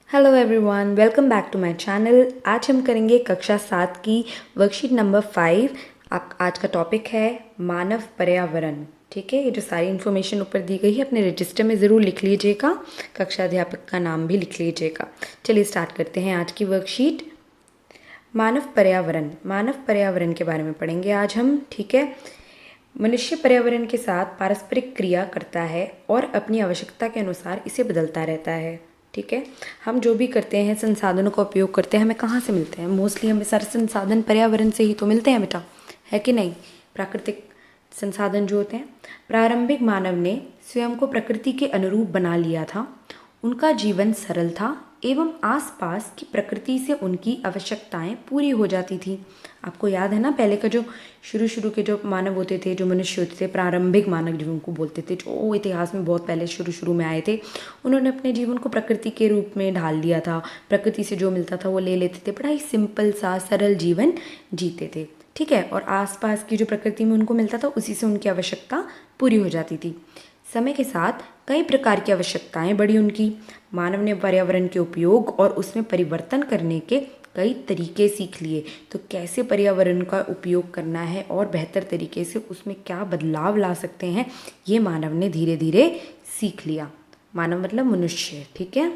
Hello everyone, welcome back to my channel. आज हम करेंगे कक्षा 7 की वर्कशीट नंबर 5। आज का टॉपिक है मानव पर्यावरण। ठीक है, ये जो सारी इन्फॉर्मेशन ऊपर दी गई है अपने रजिस्टर में ज़रूर लिख लीजिएगा, कक्षा अध्यापक का नाम भी लिख लीजिएगा। चलिए स्टार्ट करते हैं आज की वर्कशीट। मानव पर्यावरण के बारे में पढ़ेंगे आज हम। ठीक है, मनुष्य पर्यावरण के साथ पारस्परिक क्रिया करता है और अपनी आवश्यकता के अनुसार इसे बदलता रहता है। ठीक है, हम जो भी करते हैं, संसाधनों का उपयोग करते हैं, हमें कहाँ से मिलते हैं? मोस्टली हमें सारे संसाधन पर्यावरण से ही तो मिलते हैं बेटा, है कि नहीं? प्राकृतिक संसाधन जो होते हैं। प्रारंभिक मानव ने स्वयं को प्रकृति के अनुरूप बना लिया था। उनका जीवन सरल था एवं आसपास की प्रकृति से उनकी आवश्यकताएं पूरी हो जाती थी। आपको याद है ना, पहले का जो शुरू के जो मानव होते थे, जो मनुष्य होते थे, प्रारंभिक मानव जो उनको बोलते थे, जो इतिहास में बहुत पहले शुरू में आए थे, उन्होंने अपने जीवन को प्रकृति के रूप में ढाल लिया था। प्रकृति से जो मिलता था वो ले लेते थे, बड़ा ही सिंपल सा सरल जीवन जीते थे। ठीक है, और आसपास की जो प्रकृति में उनको मिलता था उसी से उनकी आवश्यकता पूरी हो जाती थी। समय के साथ कई प्रकार की आवश्यकताएं बढ़ी उनकी। मानव ने पर्यावरण के उपयोग और उसमें परिवर्तन करने के कई तरीके सीख लिए। तो कैसे पर्यावरण का उपयोग करना है और बेहतर तरीके से उसमें क्या बदलाव ला सकते हैं, ये मानव ने धीरे धीरे सीख लिया। मानव मतलब मनुष्य। ठीक है,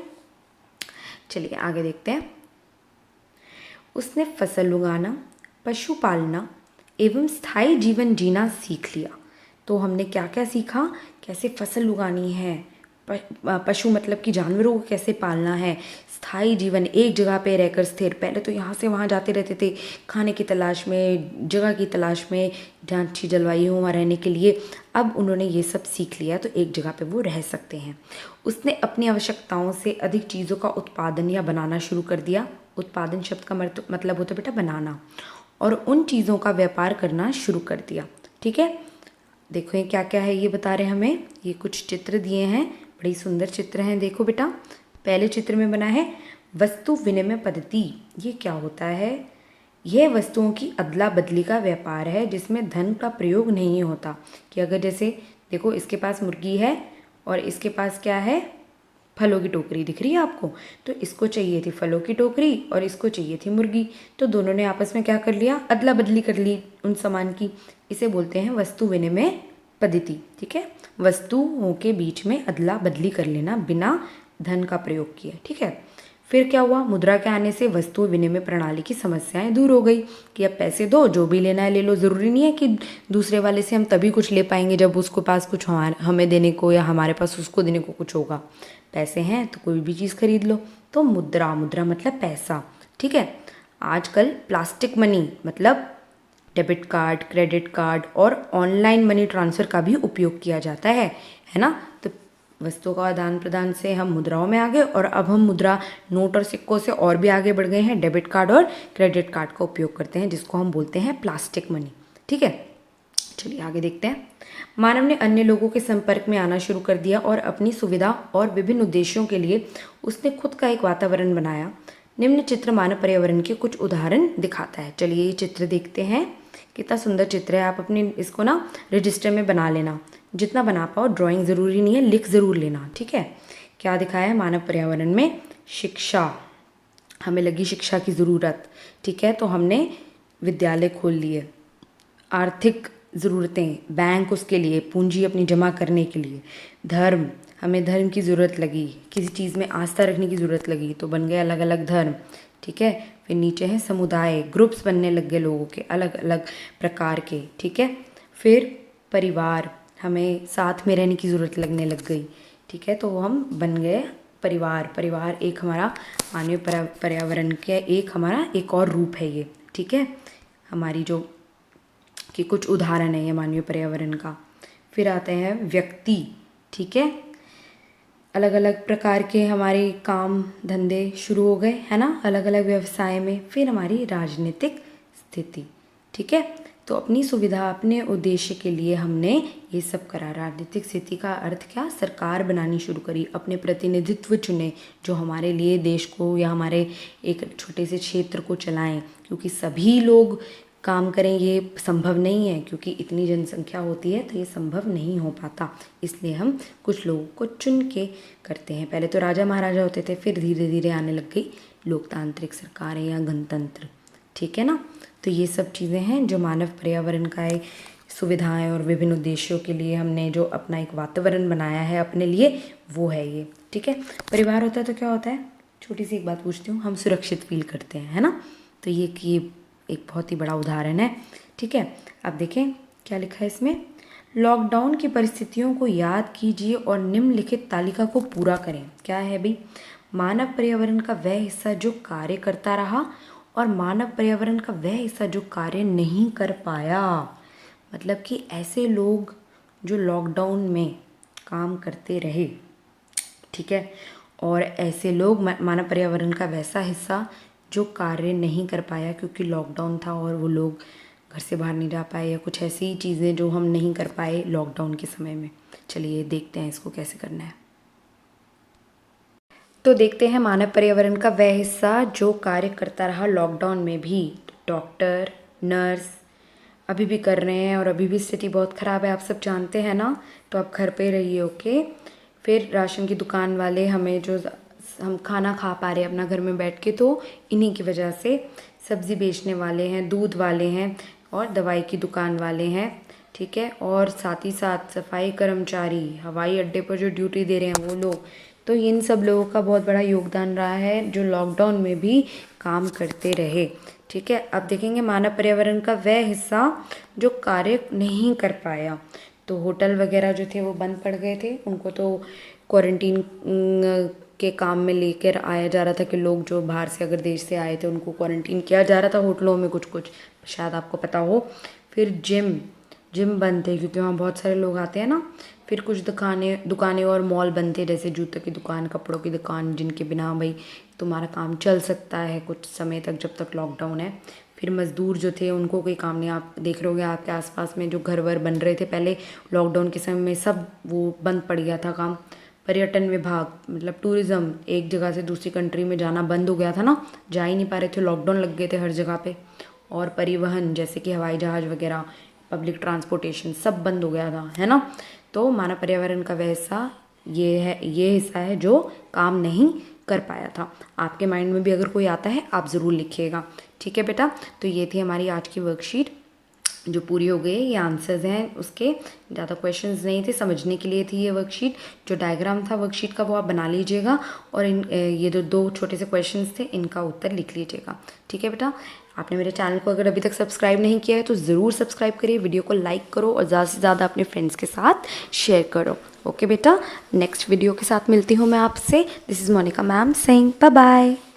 चलिए आगे देखते हैं। उसने फसल उगाना, पशु पालना एवं स्थायी जीवन जीना सीख लिया। तो हमने क्या क्या सीखा? कैसे फसल उगानी है, पशु मतलब कि जानवरों को कैसे पालना है, स्थायी जीवन, एक जगह पे रहकर स्थिर। पहले तो यहाँ से वहाँ जाते रहते थे खाने की तलाश में, जगह की तलाश में, जहाँ अच्छी जलवायु हो वहाँ रहने के लिए। अब उन्होंने ये सब सीख लिया तो एक जगह पे वो रह सकते हैं। उसने अपनी आवश्यकताओं से अधिक चीज़ों का उत्पादन या बनाना शुरू कर दिया। उत्पादन शब्द का मतलब होता है बेटा बनाना, और उन चीज़ों का व्यापार करना शुरू कर दिया। ठीक है, देखो ये क्या क्या है ये बता रहे हैं हमें। ये कुछ चित्र दिए हैं, बड़ी सुंदर चित्र हैं। देखो बेटा, पहले चित्र में बना है वस्तु विनिमय पद्धति। ये क्या होता है? यह वस्तुओं की अदला बदली का व्यापार है जिसमें धन का प्रयोग नहीं होता। कि अगर जैसे देखो, इसके पास मुर्गी है और इसके पास क्या है? फलों की टोकरी दिख रही है आपको। तो इसको चाहिए थी फलों की टोकरी और इसको चाहिए थी मुर्गी। तो दोनों ने आपस में क्या कर लिया? अदला बदली कर ली उन सामान की। इसे बोलते हैं वस्तु विनिमय पद्धति। ठीक है, वस्तुओं के बीच में अदला बदली कर लेना बिना धन का प्रयोग किए। ठीक है, फिर क्या हुआ? मुद्रा के आने से वस्तु विनिमय प्रणाली की समस्याएं दूर हो गई कि अब पैसे दो, जो भी लेना है ले लो। ज़रूरी नहीं है कि दूसरे वाले से हम तभी कुछ ले पाएंगे जब उसके पास कुछ हमें देने को या हमारे पास उसको देने को कुछ होगा। पैसे हैं तो कोई भी चीज़ खरीद लो। तो मुद्रा मतलब पैसा। ठीक है, आजकल प्लास्टिक मनी मतलब डेबिट कार्ड, क्रेडिट कार्ड और ऑनलाइन मनी ट्रांसफ़र का भी उपयोग किया जाता है ना। तो वस्तुओं का आदान प्रदान से हम मुद्राओं में आ गए और अब हम मुद्रा, नोट और सिक्कों से और भी आगे बढ़ गए हैं। डेबिट कार्ड और क्रेडिट कार्ड का उपयोग करते हैं जिसको हम बोलते हैं प्लास्टिक मनी। ठीक है, चलिए आगे देखते हैं। मानव ने अन्य लोगों के संपर्क में आना शुरू कर दिया और अपनी सुविधा और विभिन्न उद्देश्यों के लिए उसने खुद का एक वातावरण बनाया। निम्न चित्र मानव पर्यावरण के कुछ उदाहरण दिखाता है। चलिए ये चित्र देखते हैं, कितना सुंदर चित्र है। आप अपने इसको ना रजिस्टर में बना लेना, जितना बना पाओ। ड्राइंग ज़रूरी नहीं है, लिख ज़रूर लेना। ठीक है, क्या दिखाया है? मानव पर्यावरण में शिक्षा, हमें लगी शिक्षा की ज़रूरत। ठीक है, तो हमने विद्यालय खोल लिए। आर्थिक ज़रूरतें, बैंक उसके लिए, पूंजी अपनी जमा करने के लिए। धर्म, हमें धर्म की ज़रूरत लगी, किसी चीज़ में आस्था रखने की ज़रूरत लगी तो बन गए अलग अलग धर्म। ठीक है, फिर नीचे है समुदाय, ग्रुप्स बनने लग गए लोगों के अलग अलग प्रकार के। ठीक है, फिर परिवार, हमें साथ में रहने की ज़रूरत लगने लग गई। ठीक है, तो हम बन गए परिवार एक हमारा मानवीय पर्यावरण के एक और रूप है ये। ठीक है, हमारी जो कि कुछ उदाहरण है ये मानवीय पर्यावरण का। फिर आते हैं व्यक्ति। ठीक है, अलग अलग प्रकार के हमारे काम धंधे शुरू हो गए, है ना, अलग अलग व्यवसाय में। फिर हमारी राजनीतिक स्थिति। ठीक है, तो अपनी सुविधा, अपने उद्देश्य के लिए हमने ये सब करा। राजनीतिक स्थिति का अर्थ क्या? सरकार बनानी शुरू करी, अपने प्रतिनिधित्व चुने जो हमारे लिए देश को या हमारे एक छोटे से क्षेत्र को चलाएं, क्योंकि सभी लोग काम करें ये संभव नहीं है, क्योंकि इतनी जनसंख्या होती है तो ये संभव नहीं हो पाता। इसलिए हम कुछ लोगों को चुन के करते हैं। पहले तो राजा महाराजा होते थे, फिर धीरे धीरे आने लग गई लोकतांत्रिक सरकारें या गणतंत्र। ठीक है ना। तो ये सब चीज़ें हैं जो मानव पर्यावरण का एक सुविधाएं और विभिन्न उद्देश्यों के लिए हमने जो अपना एक वातावरण बनाया है अपने लिए, वो है ये। ठीक है। परिवार होता है तो क्या होता है, छोटी सी एक बात पूछती हूँ, हम सुरक्षित फील करते हैं, है ना। तो ये एक बहुत ही बड़ा उदाहरण है। ठीक है। अब देखें क्या लिखा है इसमें। लॉकडाउन की परिस्थितियों को याद कीजिए और निम्नलिखित तालिका को पूरा करें। क्या है भाई, मानव पर्यावरण का वह हिस्सा जो कार्य करता रहा और मानव पर्यावरण का वह हिस्सा जो कार्य नहीं कर पाया। मतलब कि ऐसे लोग जो लॉकडाउन में काम करते रहे, ठीक है, और ऐसे लोग मानव पर्यावरण का वैसा हिस्सा जो कार्य नहीं कर पाया क्योंकि लॉकडाउन था और वो लोग घर से बाहर नहीं जा पाए, या कुछ ऐसी चीज़ें जो हम नहीं कर पाए लॉकडाउन के समय में। चलिए देखते हैं इसको कैसे करना है। तो देखते हैं मानव पर्यावरण का वह हिस्सा जो कार्य करता रहा लॉकडाउन में भी। डॉक्टर, नर्स अभी भी कर रहे हैं और अभी भी स्थिति बहुत ख़राब है, आप सब जानते हैं ना। तो आप घर पे रहिए, ओके। फिर राशन की दुकान वाले, हमें जो हम खाना खा पा रहे हैं अपना घर में बैठ के, तो इन्हीं की वजह से। सब्ज़ी बेचने वाले हैं, दूध वाले हैं और दवाई की दुकान वाले हैं, ठीक है। और साथ ही साथ सफाई कर्मचारी, हवाई अड्डे पर जो ड्यूटी दे रहे हैं वो लोग। तो इन सब लोगों का बहुत बड़ा योगदान रहा है जो लॉकडाउन में भी काम करते रहे। ठीक है। अब देखेंगे मानव पर्यावरण का वह हिस्सा जो कार्य नहीं कर पाया। तो होटल वगैरह जो थे वो बंद पड़ गए थे, उनको तो क्वारंटीन के काम में लेकर आया जा रहा था कि लोग जो बाहर से अगर देश से आए थे उनको क्वारंटीन किया जा रहा था होटलों में, कुछ शायद आपको पता हो। फिर जिम बंद थे क्योंकि वहाँ बहुत सारे लोग आते हैं ना। फिर कुछ दुकानें और मॉल बंद थे, जैसे जूतों की दुकान, कपड़ों की दुकान, जिनके बिना भाई तुम्हारा काम चल सकता है कुछ समय तक जब तक लॉकडाउन है। फिर मज़दूर जो थे उनको कोई काम नहीं। आप देख रहे होगे आपके आसपास में जो घर वर बन रहे थे पहले लॉकडाउन के समय में, सब वो बंद पड़ गया था काम। पर्यटन विभाग मतलब टूरिज़्म, एक जगह से दूसरी कंट्री में जाना बंद हो गया था ना, जा ही नहीं पा रहे थे, लॉकडाउन लग गए थे हर जगह पे। और परिवहन जैसे कि हवाई जहाज़ वगैरह, पब्लिक ट्रांसपोर्टेशन सब बंद हो गया था, है ना। तो मानव पर्यावरण का वह हिस्सा ये हिस्सा है जो काम नहीं कर पाया था। आपके माइंड में भी अगर कोई आता है आप ज़रूर लिखिएगा, ठीक है बेटा। तो ये थी हमारी आज की वर्कशीट जो पूरी हो गई। ये आंसर्स हैं उसके, ज़्यादा क्वेश्चंस नहीं थे, समझने के लिए थी ये वर्कशीट। जो डायग्राम था वर्कशीट का वो आप बना लीजिएगा और ये जो 2 छोटे से क्वेश्चंस थे इनका उत्तर लिख लीजिएगा, ठीक है बेटा। आपने मेरे चैनल को अगर अभी तक सब्सक्राइब नहीं किया है तो ज़रूर सब्सक्राइब करिए, वीडियो को लाइक करो और ज़्यादा से ज़्यादा अपने फ्रेंड्स के साथ शेयर करो, ओके बेटा। नेक्स्ट वीडियो के साथ मिलती हूँ मैं आपसे। This is Monika ma'am saying bye bye.